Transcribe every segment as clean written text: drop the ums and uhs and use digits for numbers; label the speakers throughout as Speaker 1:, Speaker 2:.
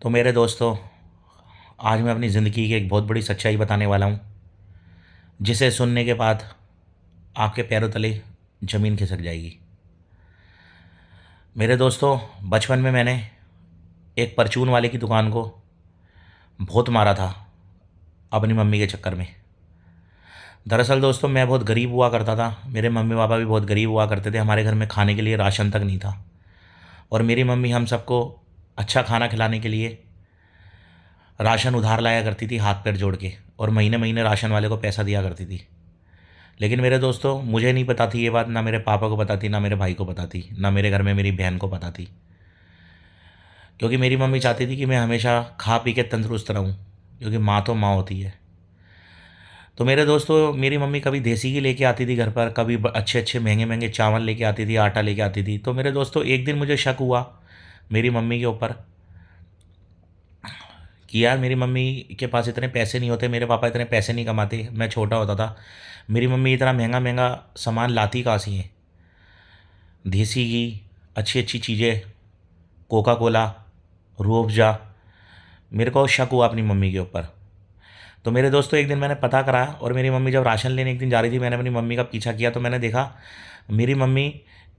Speaker 1: तो मेरे दोस्तों, आज मैं अपनी ज़िंदगी की एक बहुत बड़ी सच्चाई बताने वाला हूँ, जिसे सुनने के बाद आपके पैरों तले ज़मीन खिसक जाएगी। मेरे दोस्तों, बचपन में मैंने एक परचून वाले की दुकान को बहुत मारा था अपनी मम्मी के चक्कर में। दरअसल दोस्तों, मैं बहुत गरीब हुआ करता था, मेरे मम्मी पापा भी बहुत गरीब हुआ करते थे, हमारे घर में खाने के लिए राशन तक नहीं था। और मेरी मम्मी हम सबको अच्छा खाना खिलाने के लिए राशन उधार लाया करती थी हाथ पैर जोड़ के, और महीने महीने राशन वाले को पैसा दिया करती थी। लेकिन मेरे दोस्तों, मुझे नहीं पता थी ये बात, ना मेरे पापा को पता थी, ना मेरे भाई को पता थी, ना मेरे घर में मेरी बहन को पता थी। क्योंकि मेरी मम्मी चाहती थी कि मैं हमेशा खा पी के तंदुरुस्त रहूं, क्योंकि माँ तो माँ होती है। तो मेरे दोस्तों, मेरी मम्मी कभी देसी घी लेके आती थी घर पर, कभी अच्छे अच्छे महंगे महंगे चावल लेके आती थी, आटा लेके आती थी। तो मेरे दोस्तों, एक दिन मुझे शक हुआ मेरी मम्मी के ऊपर कि यार, मेरी मम्मी के पास इतने पैसे नहीं होते, मेरे पापा इतने पैसे नहीं कमाते, मैं छोटा होता था, मेरी मम्मी इतना महंगा महंगा सामान लाती कहाँ से हैं? देसी घी, अच्छी अच्छी चीज़ें, कोका कोला, रूह अफ़ज़ा। मेरे को शक हुआ अपनी मम्मी के ऊपर। तो मेरे दोस्तों, एक दिन मैंने पता करा, और मेरी मम्मी जब राशन लेने एक दिन जा रही थी, मैंने अपनी मम्मी का पीछा किया, तो मैंने देखा मेरी मम्मी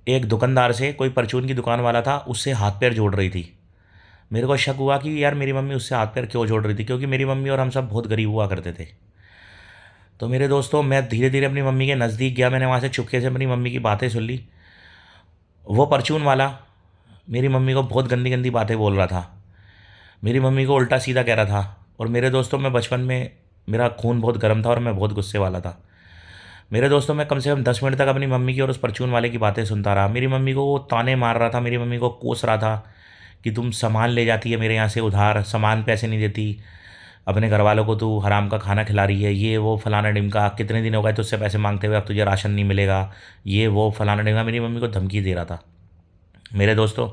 Speaker 1: एक दुकानदार से, कोई परचून की दुकान वाला था, उससे हाथ पैर जोड़ रही थी। मेरे को शक हुआ कि यार, मेरी मम्मी उससे हाथ पैर क्यों जोड़ रही थी, क्योंकि मेरी मम्मी और हम सब बहुत गरीब हुआ करते थे। तो मेरे दोस्तों, मैं धीरे धीरे अपनी मम्मी के नज़दीक गया, मैंने वहाँ से चुपके से अपनी मम्मी की बातें सुन ली। वो परचून वाला मेरी मम्मी को बहुत गंदी गंदी बातें बोल रहा था, मेरी मम्मी को उल्टा सीधा कह रहा था। और मेरे दोस्तों, मैं बचपन में, मेरा खून बहुत गर्म था और मैं बहुत गुस्से वाला था। मेरे दोस्तों, मैं कम से कम 10 मिनट तक अपनी मम्मी की और उस परचून वाले की बातें सुनता रहा। मेरी मम्मी को वो ताने मार रहा था, मेरी मम्मी को कोस रहा था कि तुम सामान ले जाती है मेरे यहाँ से उधार, सामान पैसे नहीं देती, अपने घर वालों को तू हराम का खाना खिला रही है, ये वो फलाना ढिमका, कितने दिन हो गए तुझसे पैसे मांगते हुए, अब तुझे राशन नहीं मिलेगा, ये वो फलाना ढिमका, मेरी मम्मी को धमकी दे रहा था। मेरे दोस्तों,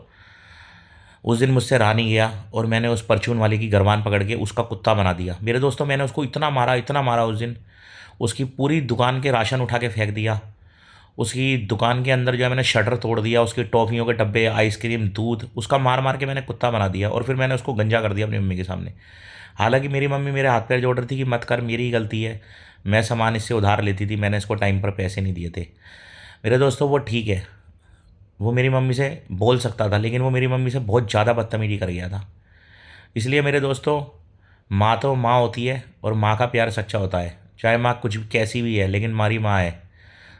Speaker 1: उस दिन मुझसे रहा नहीं गया, और मैंने उस परचून वाले की गरबान पकड़ के उसका कुत्ता बना दिया। मेरे दोस्तों, मैंने उसको इतना मारा उस दिन, उसकी पूरी दुकान के राशन उठा के फेंक दिया, उसकी दुकान के अंदर जो है मैंने शटर तोड़ दिया, उसकी टॉफ़ियों के डब्बे, आइसक्रीम, दूध, उसका मार मार के मैंने कुत्ता बना दिया, और फिर मैंने उसको गंजा कर दिया अपनी मम्मी के सामने। हालांकि मेरी मम्मी मेरे हाथ पैर जोड़ रही थी कि मत कर, मेरी ही गलती है, मैं सामान इससे उधार लेती थी, मैंने इसको टाइम पर पैसे नहीं दिए थे। मेरे दोस्तों, वो ठीक है, वो मेरी मम्मी से बोल सकता था, लेकिन वो मेरी मम्मी से बहुत ज़्यादा बदतमीजी कर गया था। इसलिए मेरे दोस्तों, माँ तो माँ होती है, और माँ का प्यार सच्चा होता है, चाहे माँ कुछ कैसी भी है, लेकिन हमारी माँ है।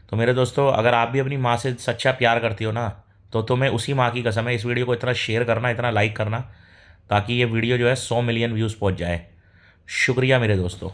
Speaker 1: तो मेरे दोस्तों, अगर आप भी अपनी माँ से सच्चा प्यार करती हो ना, तो तुम्हें उसी माँ की कसम है, इस वीडियो को इतना शेयर करना, इतना लाइक करना, ताकि ये वीडियो जो है 100 मिलियन व्यूज़ पहुँच जाए। शुक्रिया मेरे दोस्तों।